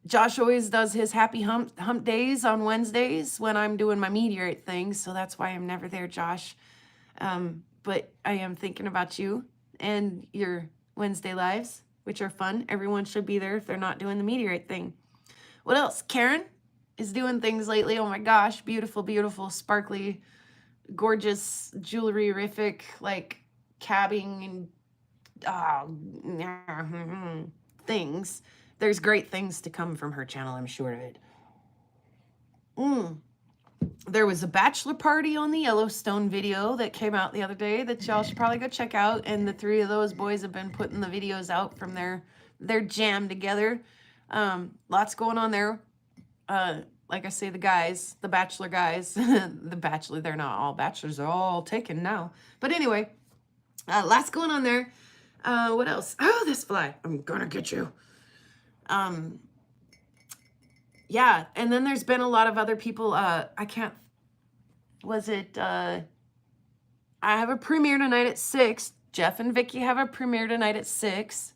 Josh always does his happy hump days on Wednesdays when I'm doing my meteorite thing. So that's why I'm never there, Josh. But I am thinking about you and your Wednesday lives, which are fun. Everyone should be there if they're not doing the meteorite thing. What else? Karen is doing things lately. Oh my gosh, beautiful, beautiful, sparkly, gorgeous, jewelry-rific, like cabbing and things. There's great things to come from her channel, I'm sure of it. There was a bachelor party on the Yellowstone video that came out the other day that y'all should probably go check out. And the three of those boys have been putting the videos out from their jam together. Lots going on there. Like I say, the guys, the bachelor guys, the bachelor, they're not all bachelors, they're all taken now. But anyway, lots going on there. What else? Oh, this fly. I'm gonna get you. Yeah, and then there's been a lot of other people. I have a premiere tonight at 6. Jeff and Vicky have a premiere tonight at 6.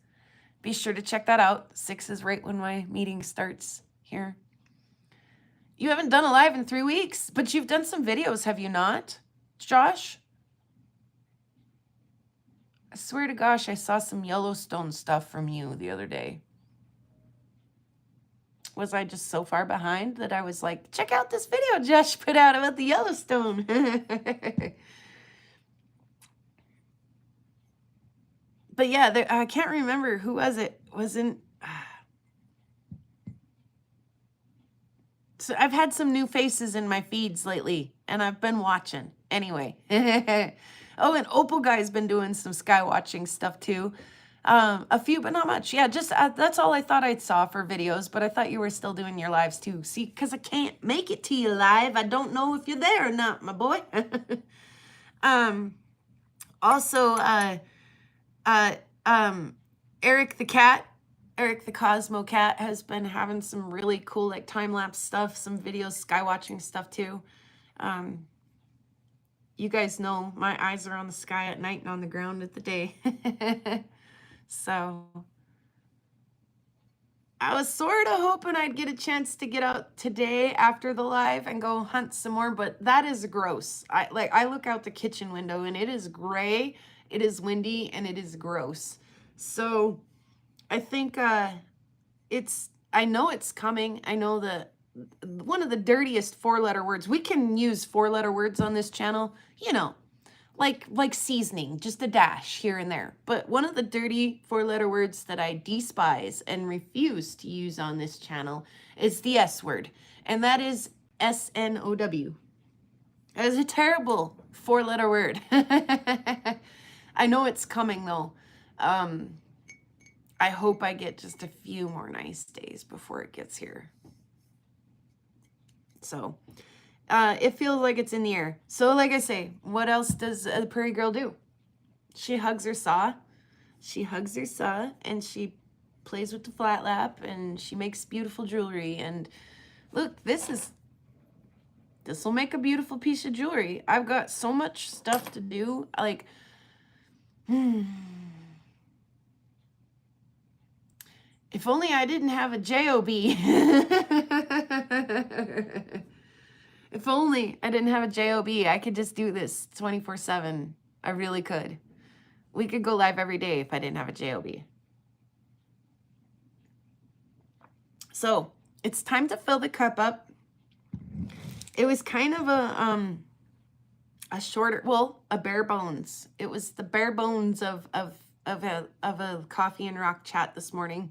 Be sure to check that out. 6 is right when my meeting starts here. You haven't done a live in 3 weeks, but you've done some videos, have you not, Josh? I swear to gosh, I saw some Yellowstone stuff from you the other day. Was I just so far behind that I was like, check out this video Josh put out about the Yellowstone. But yeah, I can't remember who was it. So I've had some new faces in my feeds lately, and I've been watching. Anyway. Oh, and Opal Guy's been doing some sky watching stuff too. A few, but not much. Yeah, just that's all I thought I saw for videos, but I thought you were still doing your lives too. See, because I can't make it to you live. I don't know if you're there or not, my boy. Also, Eric the Cosmo Cat has been having some really cool like time-lapse stuff, some videos, sky watching stuff too. You guys know my eyes are on the sky at night and on the ground at the day. So I was sort of hoping I'd get a chance to get out today after the live and go hunt some more, but that is gross. I look out the kitchen window and it is gray, it is windy, and it is gross. So I think I know it's coming. I know that one of the dirtiest 4-letter words, we can use 4-letter words on this channel, you know, like seasoning, just a dash here and there. But one of the dirty 4-letter words that I despise and refuse to use on this channel is the S word, and that is SNOW. That is a terrible 4-letter word. I know it's coming though. I hope I get just a few more nice days before it gets here. So it feels like it's in the air. So like I say, what else does a prairie girl do? She hugs her saw. She hugs her saw and she plays with the flat lap and she makes beautiful jewelry. And look, this will make a beautiful piece of jewelry. I've got so much stuff to do. Like, if only I didn't have a job. If only I didn't have a job, I could just do this 24/7. I really could. We could go live every day if I didn't have a job. So it's time to fill the cup up. It was kind of a shorter, well, a bare bones. It was the bare bones of a coffee and rock chat this morning.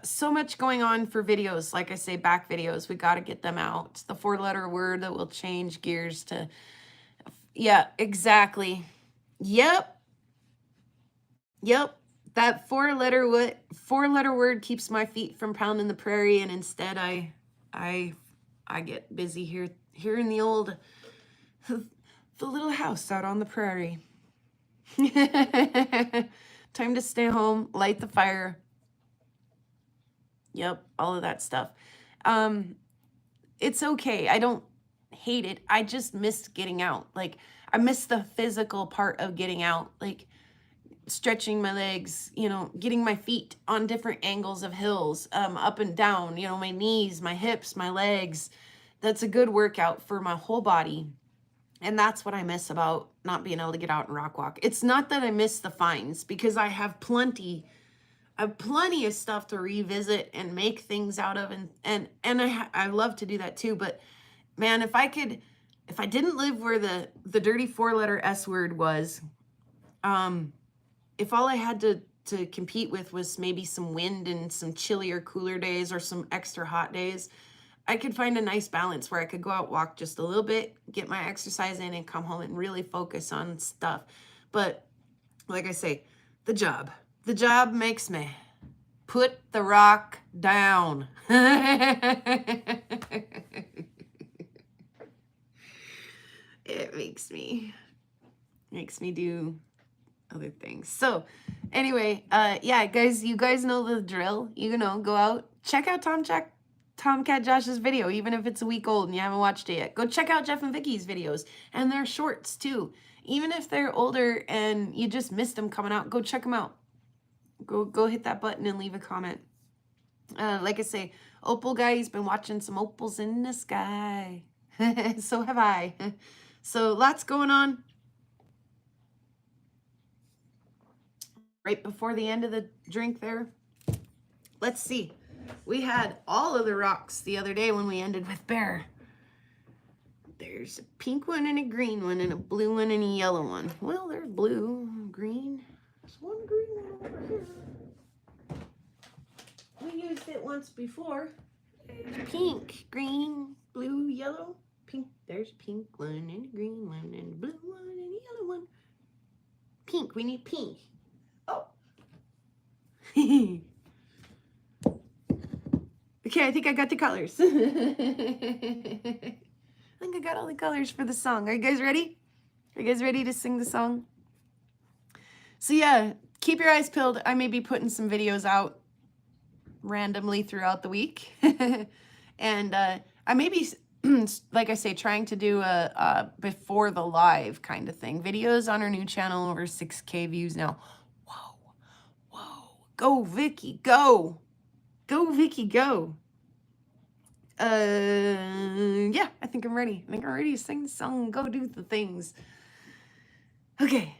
so much going on for videos. Like I say, back videos, we got to get them out. The 4-letter word that will change gears to, yeah, exactly. Yep. That 4-letter word keeps my feet from pounding the prairie, and instead I get busy here in the old, the little house out on the prairie. Time to stay home, light the fire. Yep, all of that stuff. It's okay. I don't hate it. I just missed getting out. Like, I missed the physical part of getting out. Like, stretching my legs, you know, getting my feet on different angles of hills, up and down, you know, my knees, my hips, my legs. That's a good workout for my whole body. And that's what I miss about not being able to get out and rock walk. It's not that I miss the finds, because I have plenty of stuff to revisit and make things out of, and I love to do that too. But man, if I didn't live where the dirty 4-letter S word was, if all I had to compete with was maybe some wind and some chillier, cooler days or some extra hot days, I could find a nice balance where I could go out, walk just a little bit, get my exercise in, and come home and really focus on stuff. But like I say, the job makes me put the rock down. It makes me do other things. So anyway, yeah, guys, you guys know the drill. You know, go out, check out Tomcat Josh's video, even if it's a week old and you haven't watched it yet. Go check out Jeff and Vicky's videos, and their shorts too. Even if they're older and you just missed them coming out, go check them out. Go hit that button and leave a comment. Like I say, Opal guy, he's been watching some opals in the sky. So have I. So lots going on. Right before the end of the drink there. Let's see. We had all of the rocks the other day when we ended with Bear. There's a pink one and a green one and a blue one and a yellow one. Well, there's blue, green. There's one green one over here. We used it once before. There's pink, green, blue, yellow, pink. There's a pink one and a green one and a blue one and a yellow one. Pink. We need pink. Oh. Okay, I think I got the colors. I think I got all the colors for the song. Are you guys ready? Are you guys ready to sing the song? So yeah, keep your eyes peeled. I may be putting some videos out randomly throughout the week. And I may be, like I say, trying to do a before the live kind of thing. Videos on our new channel, over 6K views now. Whoa. Go, Vicky, go. Go, Vicky, go. Yeah, I think I'm ready. I think I'm ready to sing the song, go do the things. Okay.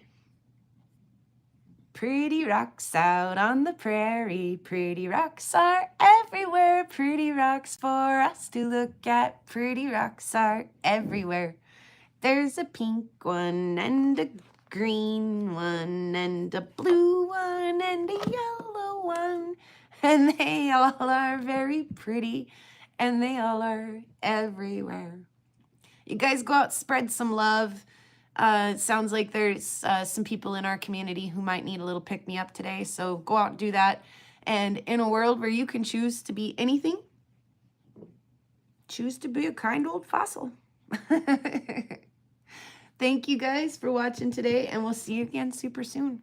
Pretty rocks out on the prairie, pretty rocks are everywhere, pretty rocks for us to look at, pretty rocks are everywhere. There's a pink one and a green one and a blue one and a yellow one, and they all are very pretty, and they all are everywhere. You guys go out, spread some love. It sounds like there's some people in our community who might need a little pick-me-up today, so go out and do that. And in a world where you can choose to be anything, choose to be a kind old fossil. Thank you guys for watching today, and we'll see you again super soon.